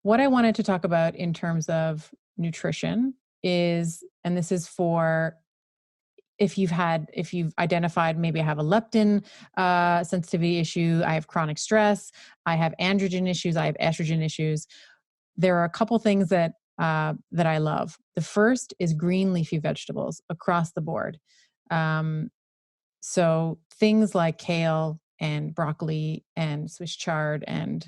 what I wanted to talk about in terms of nutrition is, and this is for if you've identified, maybe I have a leptin sensitivity issue, I have chronic stress, I have androgen issues, I have estrogen issues. There are a couple things that I love. The first is green leafy vegetables across the board. Um, so things like kale and broccoli and Swiss chard and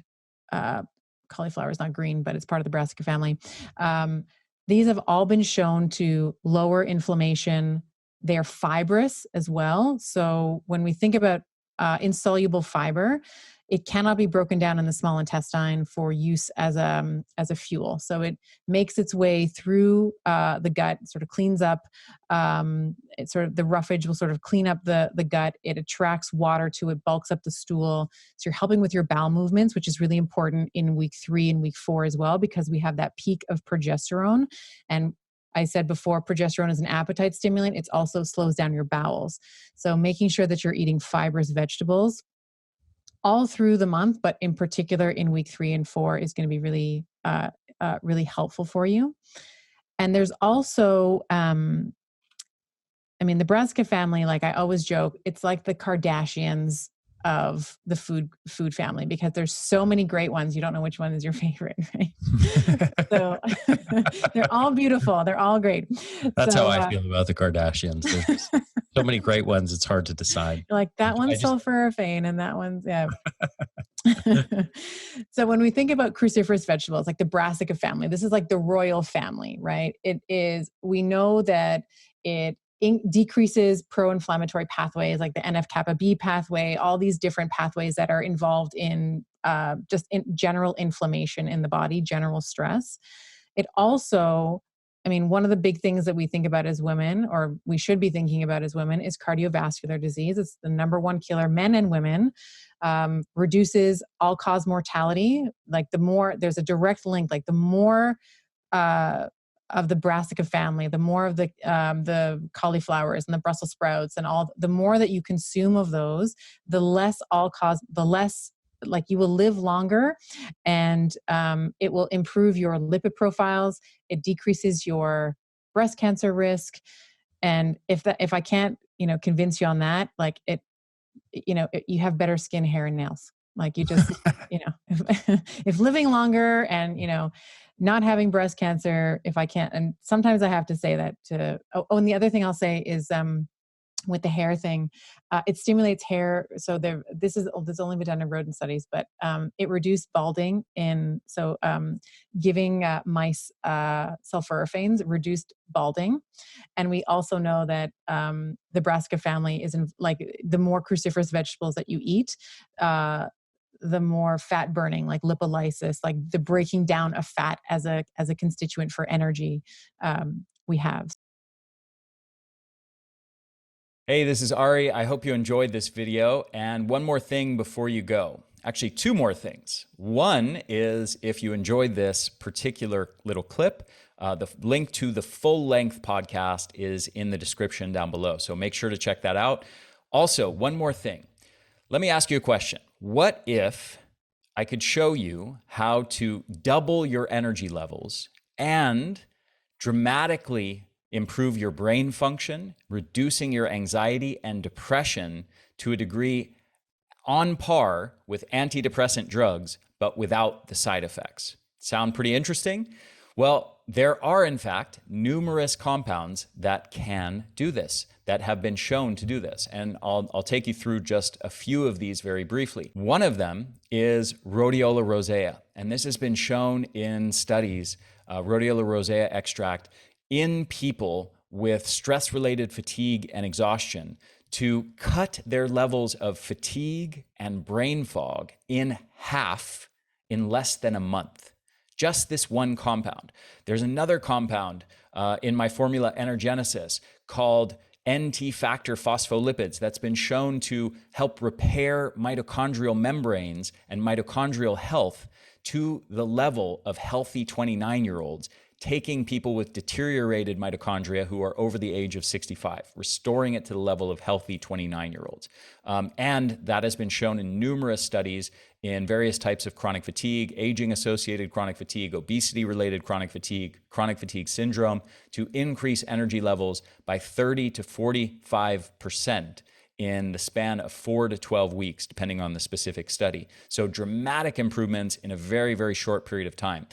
uh, cauliflower is not green, but it's part of the brassica family. Um, these have all been shown to lower inflammation. They're fibrous as well. So when we think about insoluble fiber, it cannot be broken down in the small intestine for use as a fuel. So it makes its way through the gut, sort of cleans up. It sort of the roughage will sort of clean up the gut. It attracts water to it, bulks up the stool. So you're helping with your bowel movements, which is really important in week 3 and week 4 as well, because we have that peak of progesterone. And I said before, progesterone is an appetite stimulant. It also slows down your bowels. So making sure that you're eating fibrous vegetables all through the month, but in particular in week 3 and 4 is going to be really, really helpful for you. And there's also, the brassica family, like I always joke, it's like the Kardashians of the food family, because there's so many great ones. You don't know which one is your favorite, right? So they're all beautiful. They're all great. That's how I feel about the Kardashians. There's so many great ones. It's hard to decide. Like that one's sulforaphane and that one's, yeah. So when we think about cruciferous vegetables, like the brassica family, this is like the royal family, right? We know that it decreases pro-inflammatory pathways like the NF-kappa B pathway, all these different pathways that are involved in just in general inflammation in the body, general stress. It also, one of the big things that we think about as women, or we should be thinking about as women, is cardiovascular disease. It's the number one killer, men and women. Reduces all-cause mortality. Like there's a direct link, like the more of the brassica family, the more of the cauliflowers and the Brussels sprouts and the more that you consume of those, the less like you will live longer, and it will improve your lipid profiles. It decreases your breast cancer risk. And if I can't, convince you on that, like you have better skin, hair, and nails. Like you just, if living longer and, not having breast cancer, if I can't, and sometimes I have to say that and the other thing I'll say is, with the hair thing, it stimulates hair. So this has only been done in rodent studies, but it reduced balding giving mice sulforaphanes reduced balding. And we also know that the brassica family is like the more cruciferous vegetables that you eat, the more fat burning, like lipolysis, like the breaking down of fat as a constituent for energy we have. Hey, this is Ari. I hope you enjoyed this video. And one more thing before you go. Actually, 2 more things. One is, if you enjoyed this particular little clip, the link to the full-length podcast is in the description down below. So make sure to check that out. Also, one more thing. Let me ask you a question. What if I could show you how to double your energy levels and dramatically improve your brain function, reducing your anxiety and depression to a degree on par with antidepressant drugs, but without the side effects? Sound pretty interesting? Well, there are, in fact, numerous compounds that can do this, that have been shown to do this. And I'll take you through just a few of these very briefly. One of them is rhodiola rosea. And this has been shown in studies, rhodiola rosea extract in people with stress-related fatigue and exhaustion, to cut their levels of fatigue and brain fog in half in less than a month. Just this one compound. There's another compound in my formula Energenesis called NT factor phospholipids that's been shown to help repair mitochondrial membranes and mitochondrial health to the level of healthy 29-year-olds, taking people with deteriorated mitochondria who are over the age of 65, restoring it to the level of healthy 29-year-olds. And that has been shown in numerous studies in various types of chronic fatigue, aging-associated chronic fatigue, obesity-related chronic fatigue syndrome, to increase energy levels by 30 to 45% in the span of 4 to 12 weeks, depending on the specific study. So dramatic improvements in a very, very short period of time.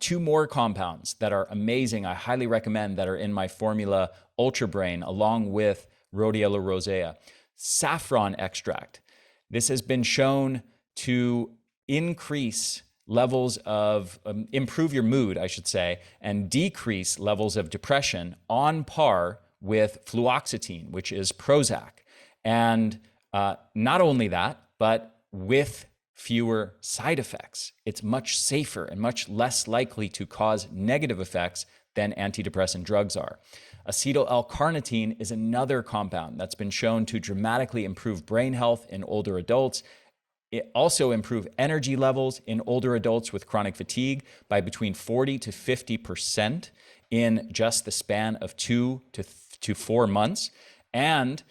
Two more compounds that are amazing, I highly recommend, that are in my formula, Ultra Brain, along with Rhodiola rosea. Saffron extract. This has been shown to increase levels of, improve your mood, I should say, and decrease levels of depression on par with fluoxetine, which is Prozac. And not only that, but with fewer side effects. It's much safer and much less likely to cause negative effects than antidepressant drugs are. Acetyl L-carnitine is another compound that's been shown to dramatically improve brain health in older adults. It also improves energy levels in older adults with chronic fatigue by between 40 to 50% in just the span of 2 to 4 months. And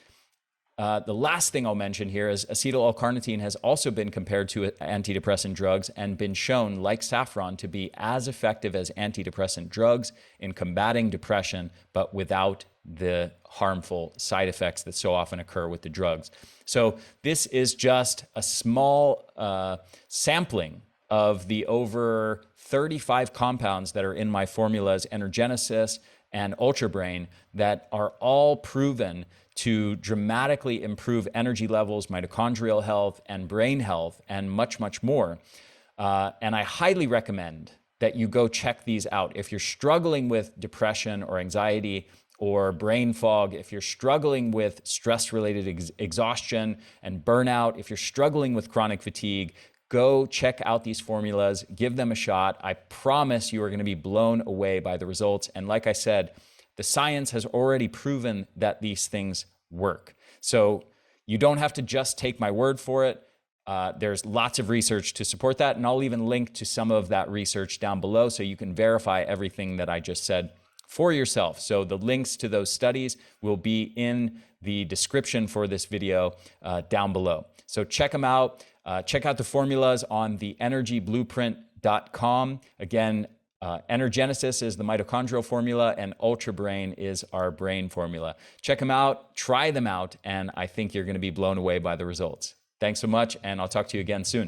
the last thing I'll mention here is acetyl L-carnitine has also been compared to antidepressant drugs and been shown, like saffron, to be as effective as antidepressant drugs in combating depression, but without the harmful side effects that so often occur with the drugs. So this is just a small sampling of the over 35 compounds that are in my formulas, Energenesis and Ultra Brain, that are all proven to dramatically improve energy levels, mitochondrial health, and brain health, and much, much more. And I highly recommend that you go check these out. If you're struggling with depression or anxiety or brain fog, if you're struggling with stress-related exhaustion and burnout, if you're struggling with chronic fatigue, go check out these formulas, give them a shot. I promise you are going to be blown away by the results. And like I said, the science has already proven that these things work. So you don't have to just take my word for it. There's lots of research to support that, and I'll even link to some of that research down below so you can verify everything that I just said for yourself. So the links to those studies will be in the description for this video down below. So check them out. Check out the formulas on the energyblueprint.com. Again, Energenesis is the mitochondrial formula, and Ultra Brain is our brain formula. Check them out, try them out, and I think you're going to be blown away by the results. Thanks so much, and I'll talk to you again soon.